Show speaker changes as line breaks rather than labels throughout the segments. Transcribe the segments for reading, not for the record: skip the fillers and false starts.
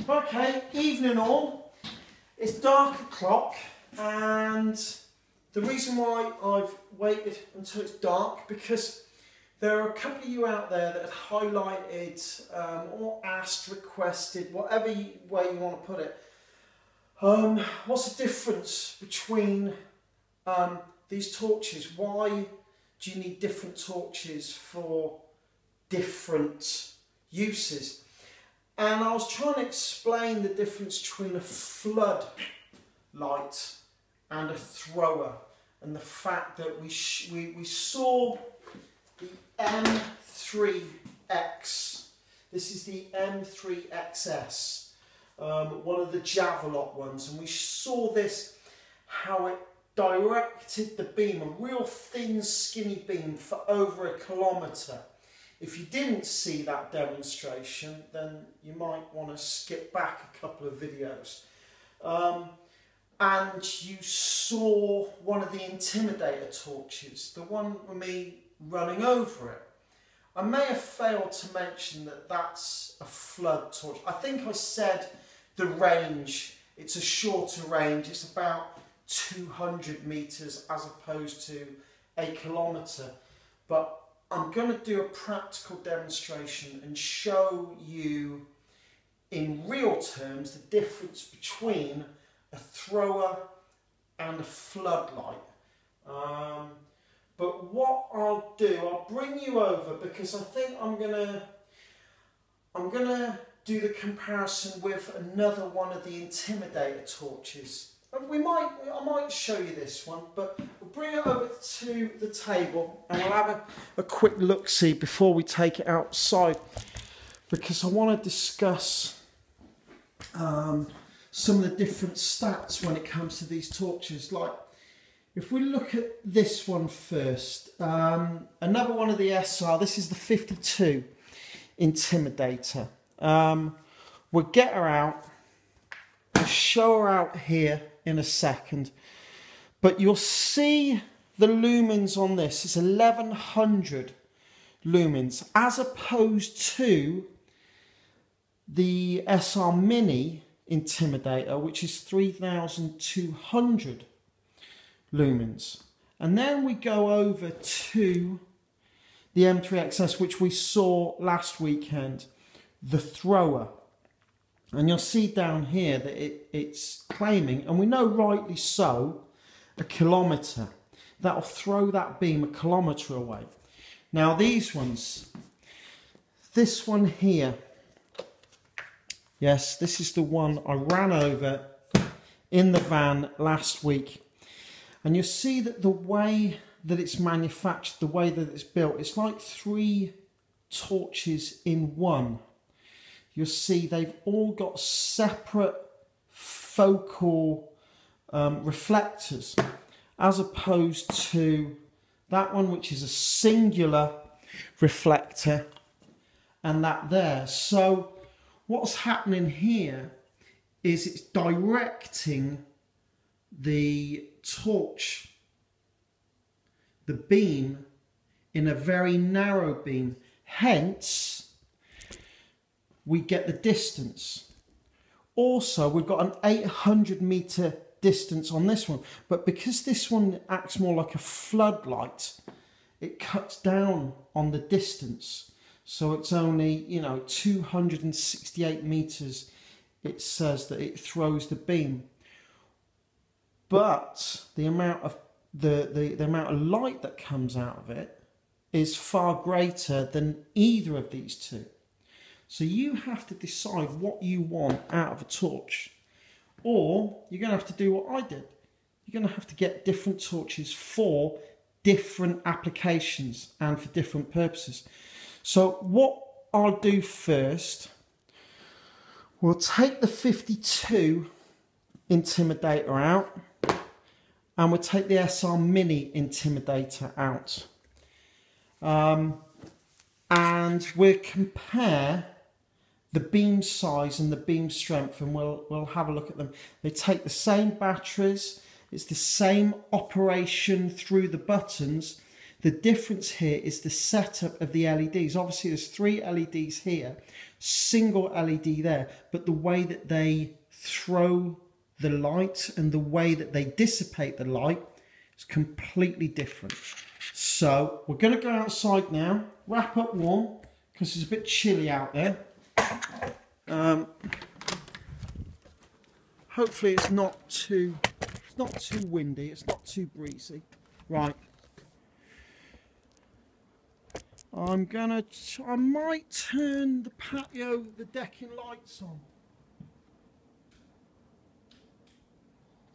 Okay, evening all. It's dark o'clock, and the reason why I've waited until it's dark because there are a couple of you out there that had highlighted or asked, requested, whatever way you want to put it. What's the difference between these torches? Why do you need different torches for different uses? And I was trying to explain the difference between a flood light and a thrower, and the fact that we saw the M3X. This is the M3XS, one of the Javelot ones, and we saw this, how it directed the beam, a real thin skinny beam, for over 1 kilometre. If you didn't see that demonstration, then you might want to skip back a couple of videos. And you saw one of the Intimidator torches, the one with me running over it. I may have failed to mention that that's a flood torch. I think I said the range, it's a shorter range, it's about 200 metres as opposed to 1 kilometre. But I'm going to do a practical demonstration and show you in real terms the difference between a thrower and a floodlight. But what I'll do, I'll bring you over because I think I'm gonna do the comparison with another one of the Intimidator torches. And I might show you this one, but we'll bring it over to the table and we'll have a quick look-see before we take it outside, because I want to discuss some of the different stats when it comes to these torches. Like, if we look at this one first, another one of the SR, this is the 52 Intimidator. We'll get her out, I'll show her out here in a second, but you'll see the lumens on this. It's 1100 lumens as opposed to the SRMINI Intimidator, which is 3200 lumens. And then we go over to the M3XS, which we saw last weekend, the thrower. And you'll see down here that it's claiming, and we know rightly so, 1 kilometre. That'll throw that beam 1 kilometre away. Now these ones, this one here, yes, this is the one I ran over in the van last week. And you'll see that the way that it's manufactured, the way that it's built, it's like 3 torches in one. You'll see they've all got separate focal reflectors, as opposed to that one, which is a singular reflector, and that there. So what's happening here is it's directing the torch, the beam, in a very narrow beam. Hence, we get the distance. Also, we've got an 800 metre distance on this one, but because this one acts more like a floodlight, it cuts down on the distance. So it's only, you know, 268 metres, it says that it throws the beam. But the amount of the amount of light that comes out of it is far greater than either of these two. So you have to decide what you want out of a torch, or you're going to have to do what I did. You're going to have to get different torches for different applications and for different purposes. So what I'll do first, we'll take the 52 Intimidator out, and we'll take the SRMINI Intimidator out. And we'll compare the beam size and the beam strength, and we'll have a look at them. They take the same batteries, it's the same operation through the buttons. The difference here is the setup of the LEDs. Obviously there's 3 LEDs here. single LED there, but the way that they throw the light and the way that they dissipate the light is completely different. So we're going to go outside now, wrap up one, because it's a bit chilly out there. Hopefully it's not too windy, it's not too breezy. Right. I might turn the patio, the decking lights on.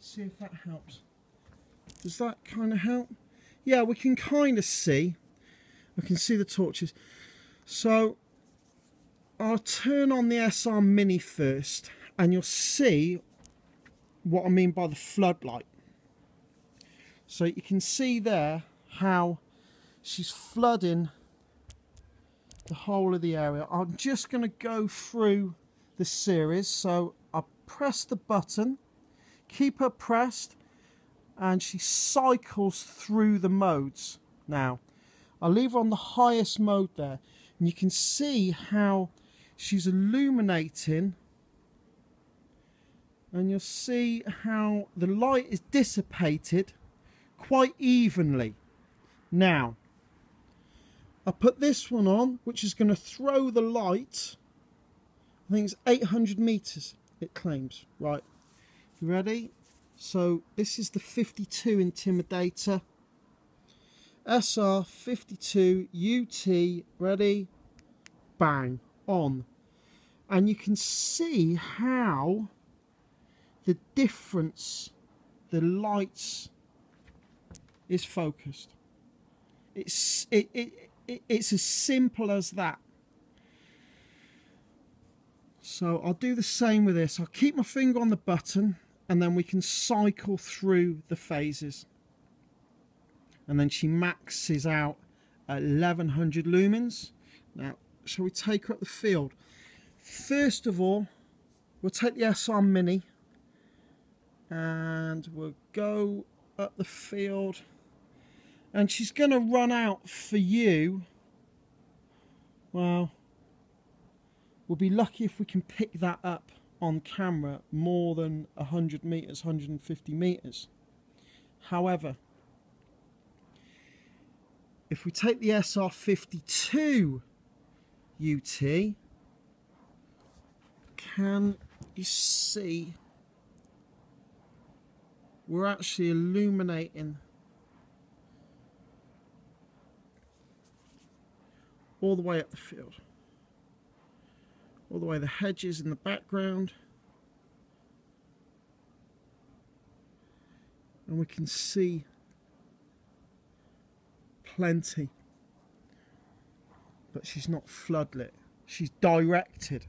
See if that helps. Does that kind of help? Yeah, we can kind of see. I can see the torches. So I'll turn on the SRMINI first, and you'll see what I mean by the floodlight. So you can see there how she's flooding the whole of the area. I'm just going to go through the series. So I press the button, keep her pressed, and she cycles through the modes. Now I'll leave her on the highest mode there, and you can see how she's illuminating, and you'll see how the light is dissipated quite evenly. Now I put this one on, which is going to throw the light. I think it's 800 meters it claims. Right, you ready? So this is the 52 Intimidator, SR52UT. Ready? Bang, on. And you can see how the difference, the lights is focused. It's as simple as that. So I'll do the same with this. I'll keep my finger on the button, and then we can cycle through the phases. And then she maxes out at 1100 lumens. Now, shall we take her up the field? First of all, we'll take the SRMINI and we'll go up the field. And she's going to run out for you. Well, we'll be lucky if we can pick that up on camera more than 100 meters, 150 meters. However, if we take the SR52UT, can you see we're actually illuminating all the way up the field, all the way the hedges in the background, and we can see plenty, but she's not floodlit, she's directed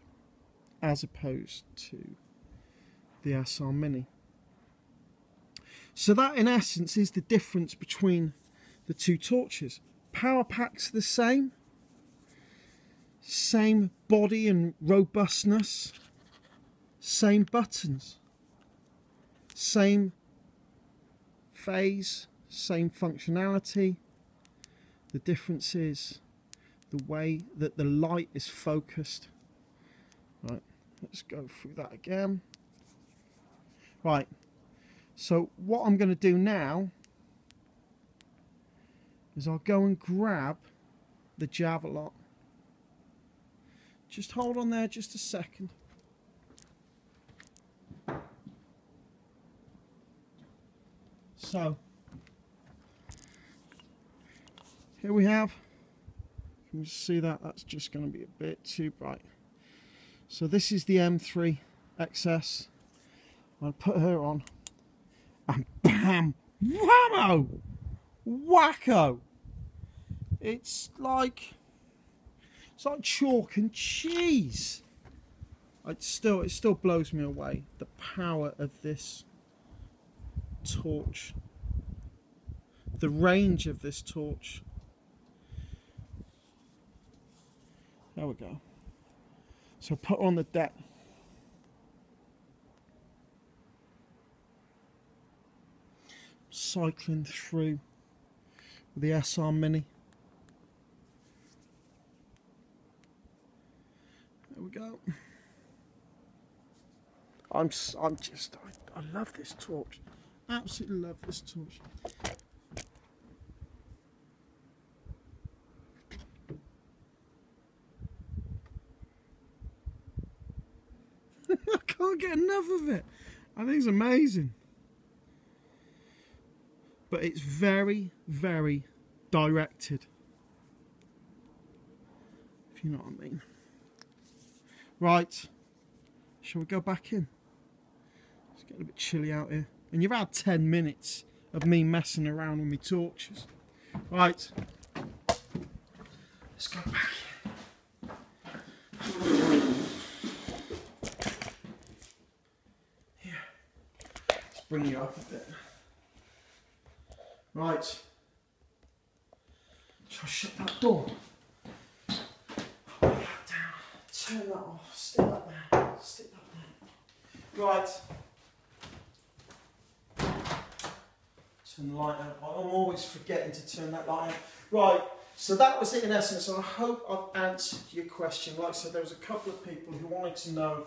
as opposed to the SRMINI. So that in essence is the difference between the two torches. Power pack's the same body and robustness, same buttons, same phase, same functionality. The difference is the way that the light is focused. Right, let's go through that again. Right, so what I'm going to do now is I'll go and grab the Javelot. Just hold on there just a second. So here we have, can you see that? That's just going to be a bit too bright. So this is the M3 XS. I'll put her on, and bam, whammo, wacko. It's like chalk and cheese. It still blows me away, the power of this torch, the range of this torch. There we go. So put her on the deck. Cycling through with the SRMINI. There we go. I love this torch. Absolutely love this torch. I can't get enough of it. I think it's amazing. But it's very, very directed. If you know what I mean. Right. Shall we go back in? It's getting a bit chilly out here. And you've had 10 minutes of me messing around with my torches. Right. Let's go back in. Here. Let's bring you up a bit. Right. Shall I shut that door? Hold that down. Turn that off. Stick that there. Stick that there. Right. Turn the light out. I'm always forgetting to turn that light out. Right. So that was it in essence, and I hope I've answered your question. Like I said, there was a couple of people who wanted to know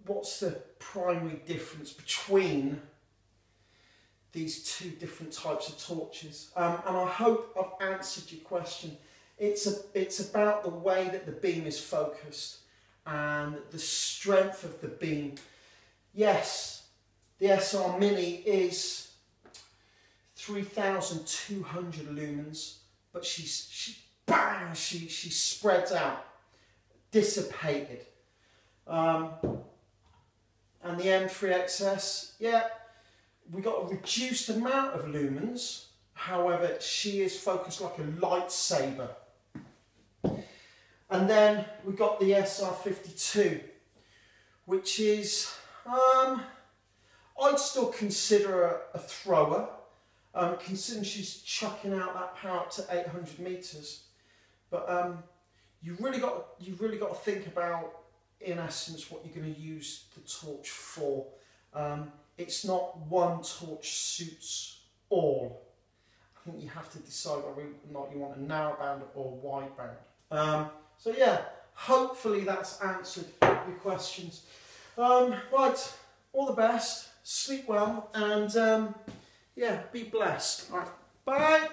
what's the primary difference between these two different types of torches, and I hope I've answered your question. It's about the way that the beam is focused and the strength of the beam. Yes, the SRMINI is 3,200 lumens, but she spreads out, dissipated. And the M3XS, yeah, we got a reduced amount of lumens. However, she is focused like a lightsaber. And then we got the SR52, which is, I'd still consider her a thrower, considering she's chucking out that power up to 800 meters. But you really got to think about, in essence, what you're going to use the torch for. It's not one torch suits all. I think you have to decide whether or not you want a narrow band or wide band. So yeah, hopefully that's answered your questions. Right, all the best, sleep well, and yeah, be blessed. All right, bye.